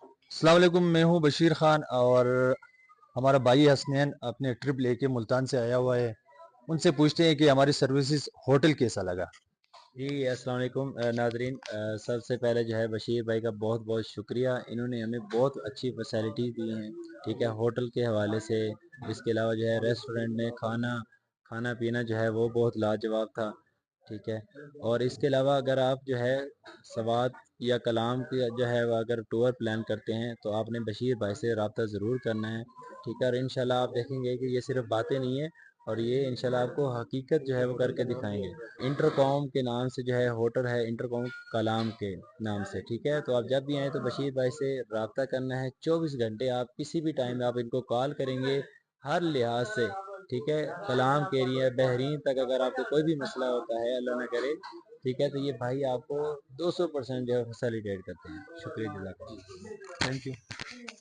अस्सलाम वालेकुम, मैं हूँ बशीर ख़ान और हमारा भाई हसनैन अपने ट्रिप लेके मुल्तान से आया हुआ है। उनसे पूछते हैं कि हमारी सर्विसेज होटल कैसा लगा। जी अस्सलाम वालेकुम नाजरीन। सबसे पहले जो है बशीर भाई का बहुत बहुत शुक्रिया। इन्होंने हमें बहुत अच्छी फैसिलिटी दी हैं, ठीक है, होटल के हवाले से। इसके अलावा जो है रेस्टोरेंट में खाना खाना पीना जो है वो बहुत लाजवाब था, ठीक है। और इसके अलावा अगर आप जो है सवात या कलाम की जो है वो अगर टूर प्लान करते हैं तो आपने बशीर भाई से रब्ता ज़रूर करना है, ठीक है। और इंशाल्लाह आप देखेंगे कि ये सिर्फ बातें नहीं है, और ये इंशाल्लाह आपको हकीकत जो है वो करके दिखाएंगे। इंटरकॉम के नाम से जो है होटल है, इंटरकॉम कलाम के नाम से, ठीक है। तो आप जब भी आए तो बशीर भाई से रब्ता करना है। 24 घंटे आप किसी भी टाइम आप इनको कॉल करेंगे, हर लिहाज से, ठीक है। कलाम के एरिया बहरीन तक अगर आपको कोई भी मसला होता है, अल्लाह ना करे, ठीक है, तो ये भाई आपको 200% जो है फैसिलिटेट करते हैं। शुक्रिया जज़ाकल्लाह। Thank you.